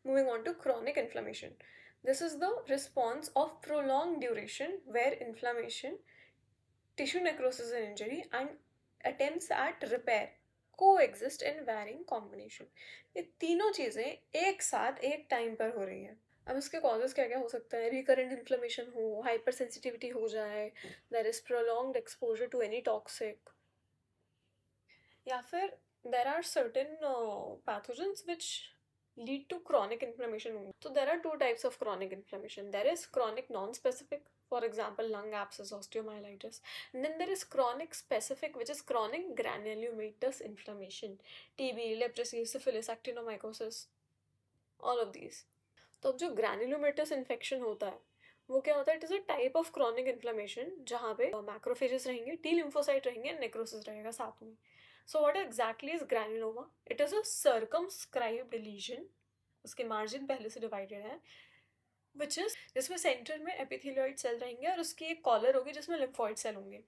Moving on to chronic inflammation. This is the response of prolonged duration where inflammation, tissue necrosis and injury, and attempts at repair coexist in varying combination. ये तीनों चीज़ें एक साथ एक time पर हो रही हैं. अब इसके कॉजेज क्या क्या हो सकता है? रिकरेंट इन्फ्लेमेशन हो, हाइपर सेंसिटिविटी हो जाए, there is prolonged exposure to any toxic, या फिर there are certain pathogens which lead to chronic inflammation only. So there are two types of chronic inflammation. There is chronic non-specific, for example lung abscess, osteomyelitis, and then there is chronic specific, which is chronic granulomatous inflammation, TB, leprosy, syphilis, actinomycosis, all of these. तो अब जो ग्रैन्युलोमेटस infection होता है वो क्या होता है? It is a type of chronic inflammation जहाँ पे मैक्रोफेजेस रहेंगे, टी लिम्फोसाइट रहेंगे, नेक्रोसिस रहेगा साथ में. So what exactly is granuloma? It is a circumscribed lesion, उसके मार्जिन पहले से डिवाइडेड है, विच इज जिसमें सेंटर में एपिथेलियोइड सेल रहेंगे और उसकी एक कॉलर होगी जिसमें लिम्फोइड सेल होंगे.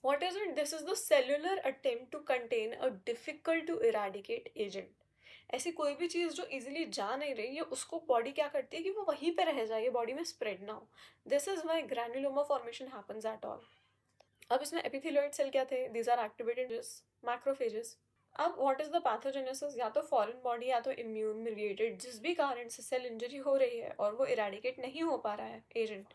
What is it? This is the cellular attempt to contain a difficult to eradicate agent. ऐसी कोई भी चीज़ जो इजीली जा नहीं रही है उसको बॉडी क्या करती है कि वो वहीं पे रह जाए, ये बॉडी में स्प्रेड ना हो. This is why granuloma formation happens at all. अब इसमें एपिथेलियोइड सेल क्या थे? These are activated macrophages. अब व्हाट इज द पैथोजेनेसिस? या तो फॉरेन बॉडी या तो इम्यून मिलिएटेड, जिस भी कारण से सेल इंजरी हो रही है और वो इरेडिकेट नहीं हो पा रहा है एजेंट,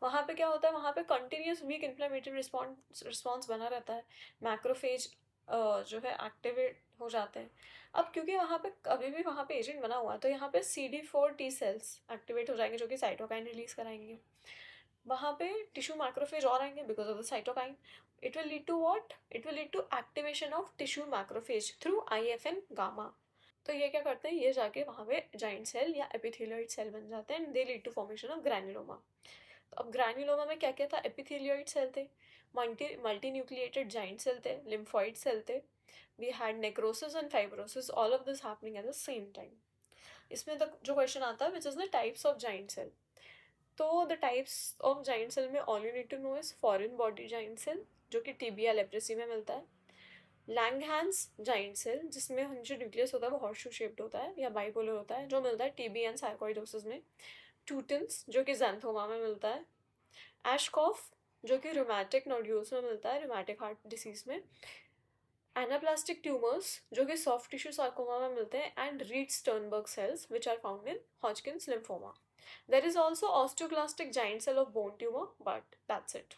वहाँ पे क्या होता है? वहाँ पे कंटिन्यूस वीक इन्फ्लेमेटरी रिस्पॉन्स बना रहता है. मैक्रोफेज जो है एक्टिवेट हो जाते हैं. अब क्योंकि वहाँ पे अभी भी वहाँ पे एजेंट बना हुआ है तो यहाँ पे CD4 टी सेल्स एक्टिवेट हो जाएंगे जो कि साइटोकाइन रिलीज कराएंगे. वहाँ पे टिश्यू मैक्रोफेज और आएंगे because of the cytokine. It will lead to what? It will lead to activation of tissue macrophage through IFN gamma. तो ये क्या करते हैं? ये जाके वहाँ पे जाइंट सेल या एपिथेलियोइड सेल बन जाते हैं and they lead to formation of granuloma. तो अब ग्रैन्युलोमा में क्या क्या था? एपिथेलियोइड सेल थे, मल्टी न्यूक्लिएटेड जाइंट सेल थे, लिम्फॉइड सेल थे. We had necrosis and fibrosis, all of this happening at the same time. इसमें तक जो क्वेश्चन आता है which is the types of giant cell. तो the types of giant cell में all you need to know is foreign body giant cell जो कि TB या लेप्रेसी में मिलता है. लैंगहैंस जाइंट सेल जिसमें जो न्यूक्लियस होता है वो हॉर्सशू शेप्ड होता है या बाइपोलर होता है, जो मिलता है TB एंड सार्कोइडोसिस में. टूटन्स जो कि ज़ैंथोमा में मिलता है. एशकॉफ जो कि रूमेटिक नोड्यूल्स में मिलता है, रूमेटिक हार्ट डिसीज में. एनाप्लास्टिक ट्यूमर्स जो कि सॉफ्ट टिश्यू सार्कोमा में मिलते हैं. And Reed Sternberg cells which are found in Hodgkin's lymphoma. There is also osteoclastic giant cell of bone tumor, but that's it.